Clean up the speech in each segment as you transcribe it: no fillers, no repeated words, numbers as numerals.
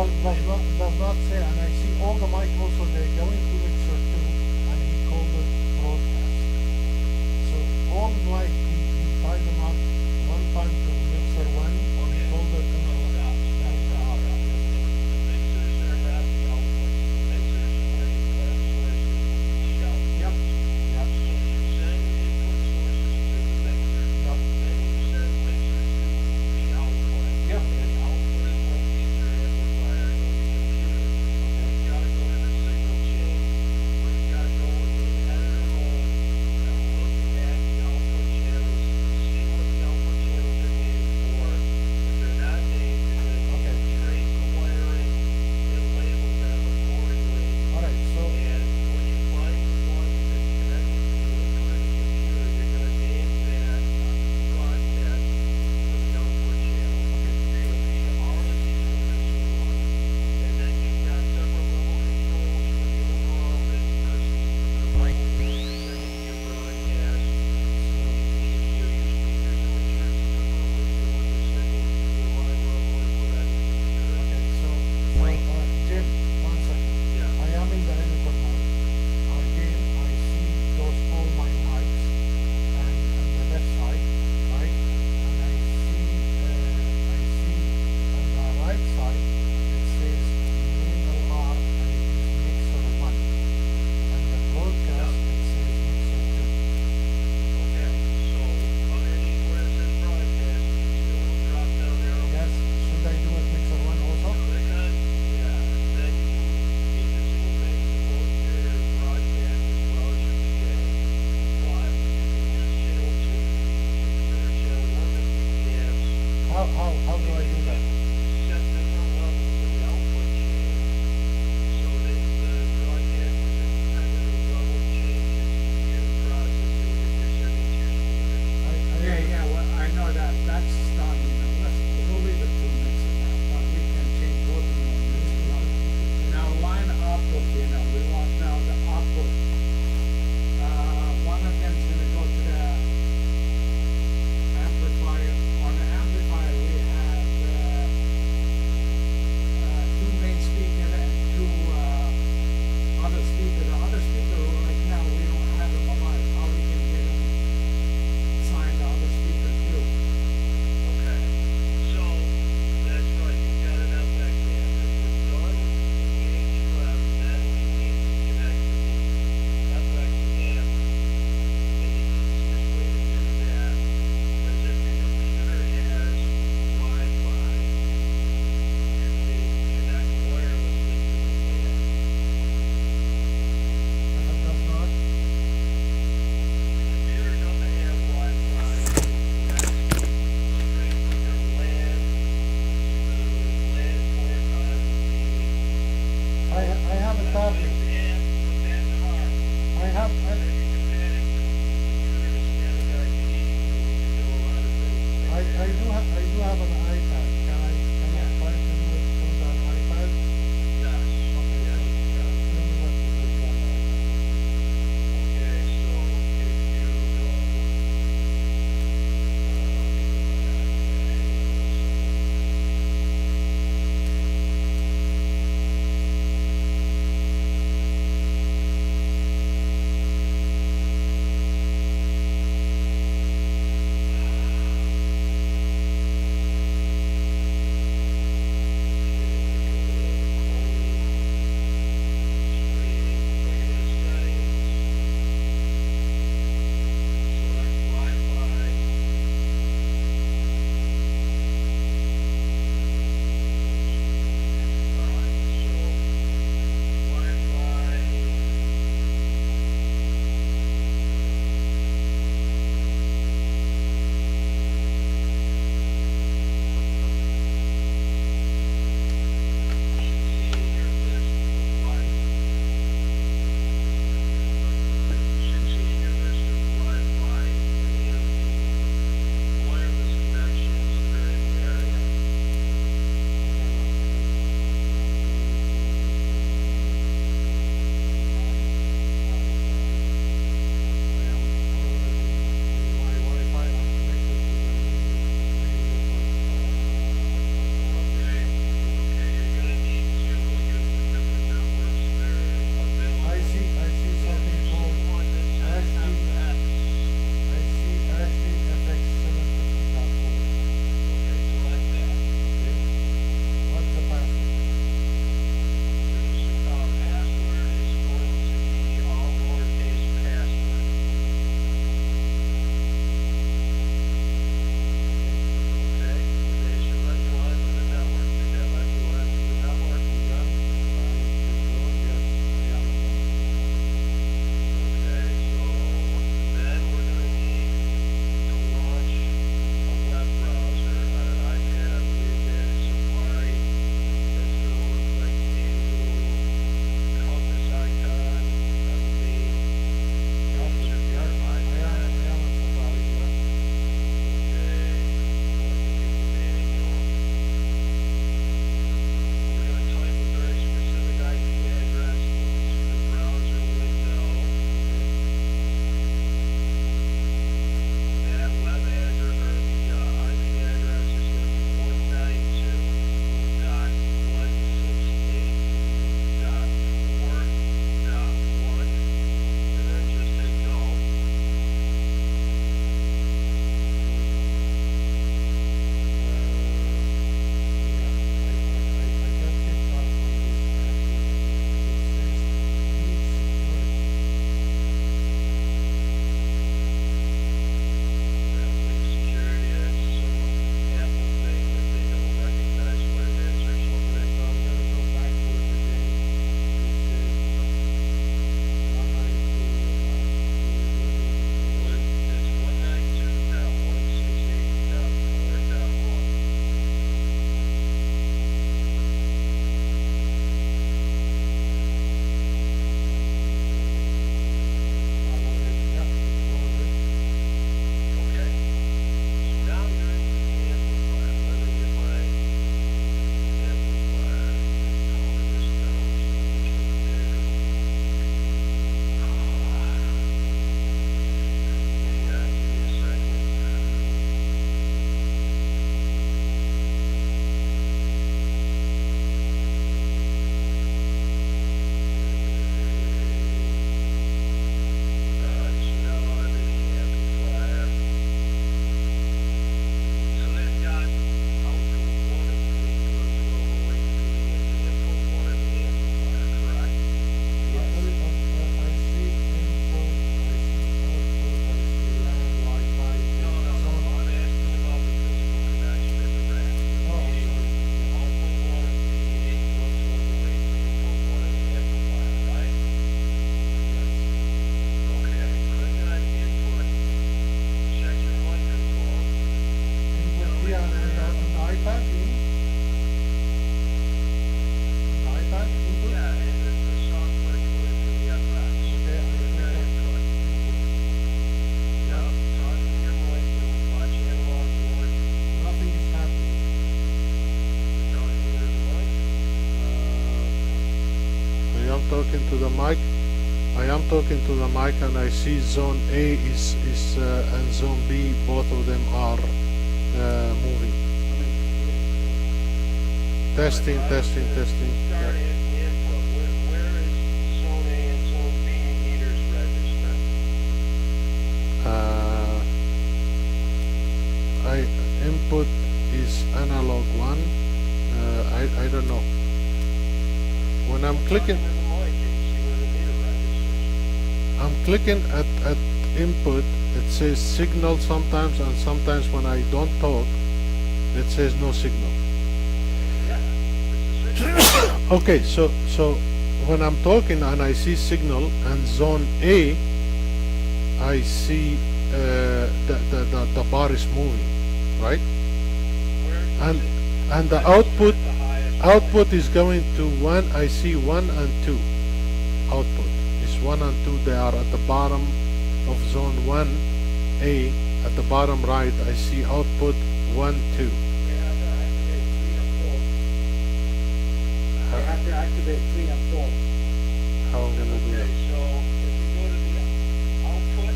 does not say, and I see all the mic also they're going to mixer two, and he called it broadcast. So all like he tied them up one time to mixer one, and he Okay. called it Yep. Yep. Yep. Jim, one second. I am in the editor mode. Again, I see those all my mics and the left side, right? And I see on the right side it says main R and it is mixer one. And the broadcast it says mixer two. Yes, should I do it mixer one also? How do I do that? Well, I know that. That's done. We'll leave it to mixer now, but we can change both of them. Now, line output, we want now the output. One of them's going to go to the amplifier. On the amplifier, we have two main speakers and two other speakers. The other speaker, right now, we don't have them alive. How we can get them signed the other speaker too? If it does not, I have a tablet. I do have an iPad. Can I try to do it through an iPad? Let me what to do with that iPad. on the iPad, you mean? On the iPad input? Yeah, and the software included for the FX. Okay, I click Yeah, on input. Yeah, talk to your mic and watch analog board. nothing is happening. Talking to the mic. I am talking to the mic. I am talking to the mic, and I see zone A is and zone B. Both of them are moving. Testing, testing, testing. Start Yeah. at the input. Where is zone A and zone B meters registered? I input is analog one. I don't know. When I'm clicking, Talking to the mic and see where the meter registers. I'm clicking at input. It says signal sometimes, and sometimes when I don't talk, it says no signal. Yeah, it's a signal. Okay, so when I'm talking and I see signal and zone A, I see the bar is moving, right? Where And does it and the register output at the highest output is going to one. I see 1 and 2. Output is 1 and 2. They are at the bottom of zone 1A. At the bottom right, I see output 1, 2. They have to activate 3 and 4. They have to activate 3 and 4. How I'm gonna do Okay, that? so if you go to the output,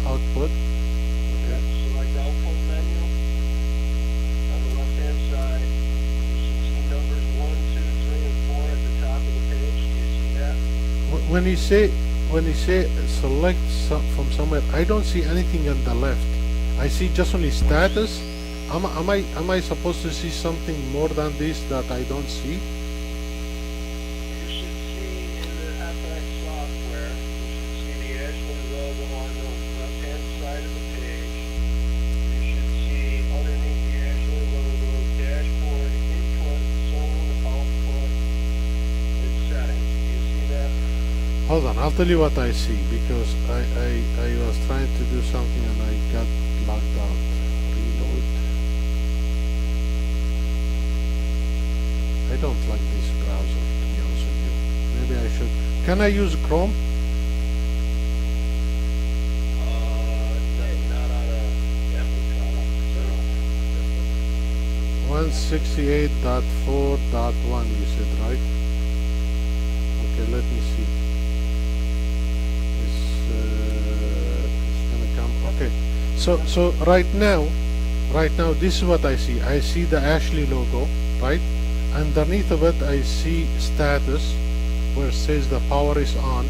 Output. yeah, select output menu. On the left-hand side, you should see numbers 1, 2, 3, and 4 at the top of the page. Do you see that? When you say select from somewhere, I don't see anything on the left. I see just only status. Am I supposed to see something more than this that I don't see? You should see in the FX software, you should see the Ashley logo on the left-hand side of the page. You should see underneath the Ashley logo, dashboard, input, zone, output, and settings. Do you see that? Hold on, I'll tell you what I see, because I was trying to do something and I got logged out. Reload. I don't like this browser, to be honest with you. Maybe I should. Can I use Chrome? Not on a Apple product. So, 168.4.1 you said, right? Okay, let me see. It's gonna come. Okay, so right now this is what I see. I see the Ashley logo, right? Underneath of it, I see status where it says the power is on,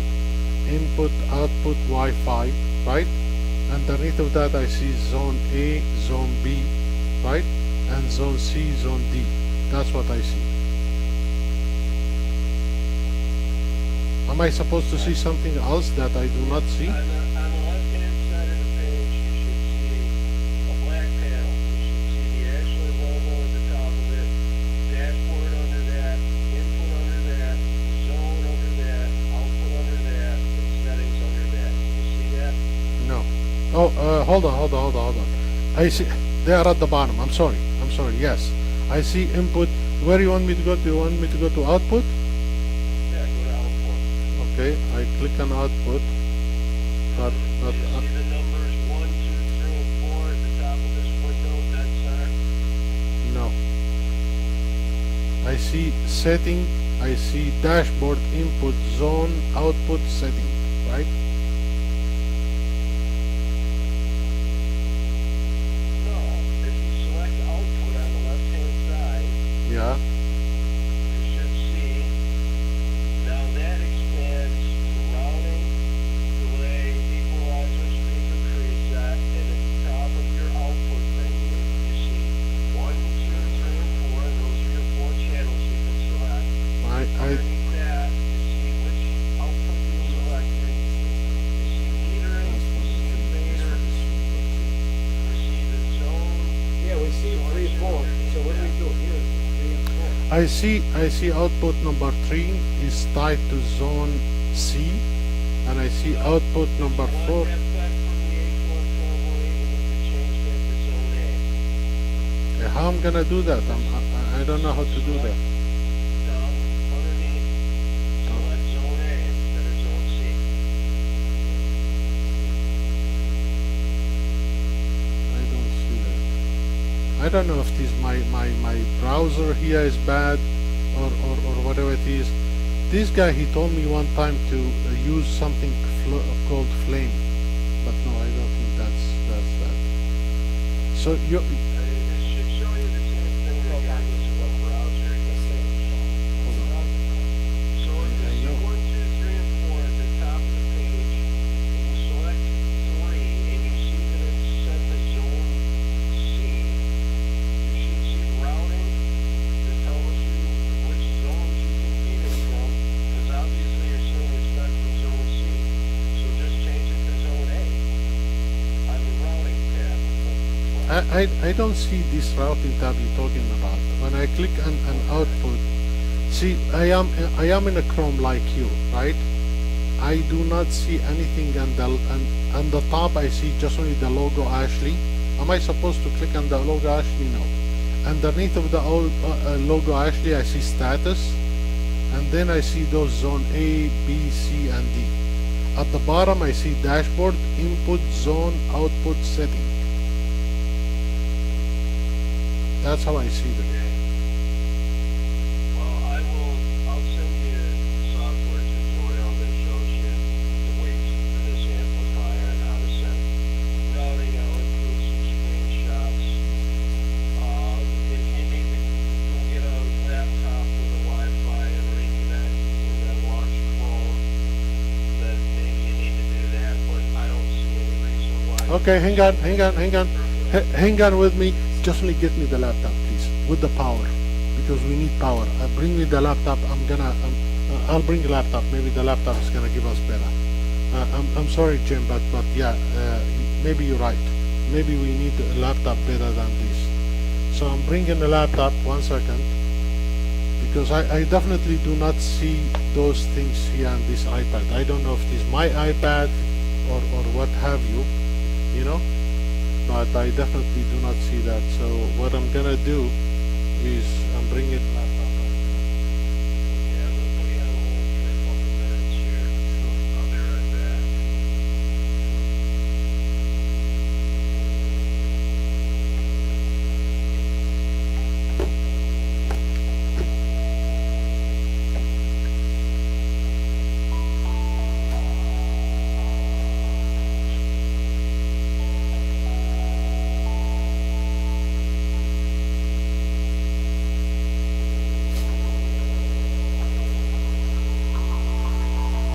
input, output, Wi-Fi, right? Underneath of that, I see zone A, zone B, right? And zone C, zone D. That's what I see. Am I supposed to see something else that I do not see? on the left-hand side of the page, you should see a black panel. You should see the Ashley logo at the top of it, dashboard under that, input under that, zone under that, output under that, and settings under that. Do you see that? No. Oh, hold on. I see. They are at the bottom. I'm sorry. Yes. I see input. Where do you want me to go? Do you want me to go to output? Yeah, go to output. Okay. I click on output. But Do you see the numbers 1, 2, 3, and 4 at the top of this window, dead center? no. I see setting. I see dashboard, input, zone, output, setting. Right? No. If you select output on the left-hand side, Yeah. you should see, now that expands to routing, delay, equalizer, speaker preset, and at the top of your output menu, you see 1, 2, 3, and 4, and those are your 4 channels you can select. I Underneath that, you see which output you selected, you see metering, you see fader, you see the zone. Yeah, we see 3, 4. So what do we do here? 3 and 4. I see output number 3 is tied to zone C, and I see output number 4. Select that back from the H1 program, you need to change that to zone A. how I'm gonna do that? I don't know how to do that. Down underneath, select zone A instead of zone C. I don't see that. I don't know if this my browser here is bad or whatever it is. This guy, he told me one time to use something called Flame, but no, I don't think that's that. So you It should show you the same thing regardless of what browser you're using. hold on. So if you see 1, 2, 3, and 4 at the top of the page, and you select 3, and you see that it's set to zone C, you should see routing that tells you which zones you can feed it from, because obviously you're saying it's not from zone C. So just change it to zone A on the routing tab. I don't see this routing tab you're talking about. When I click on output, see, I am in a Chrome like you, right? I do not see anything on the top. I see just only the logo Ashley. Am I supposed to click on the logo Ashley? No. Underneath of the old logo Ashley, I see status, and then I see those zone A, B, C, and D. At the bottom, I see dashboard, input, zone, output, setting. That's how I see them. Well, I'll send you a software tutorial that shows you the ways for this amplifier and how to set routing. I'll include some screenshots. If you need to go get a laptop with a Wi-Fi and reconnect and then launch Chrome, then maybe you need to do that, but I don't see any reason why. Okay, hang on with me. Just only get me the laptop, please, with the power, because we need power. Bring me the laptop. I'll bring the laptop. Maybe the laptop is gonna give us better. I'm sorry, Jim, but yeah, maybe you're right. Maybe we need a laptop better than this. So I'm bringing the laptop. 1 second, because I definitely do not see those things here on this iPad. I don't know if it is my iPad or what have you, you know. But I definitely do not see that. So what I'm gonna do is I'm bringing the laptop.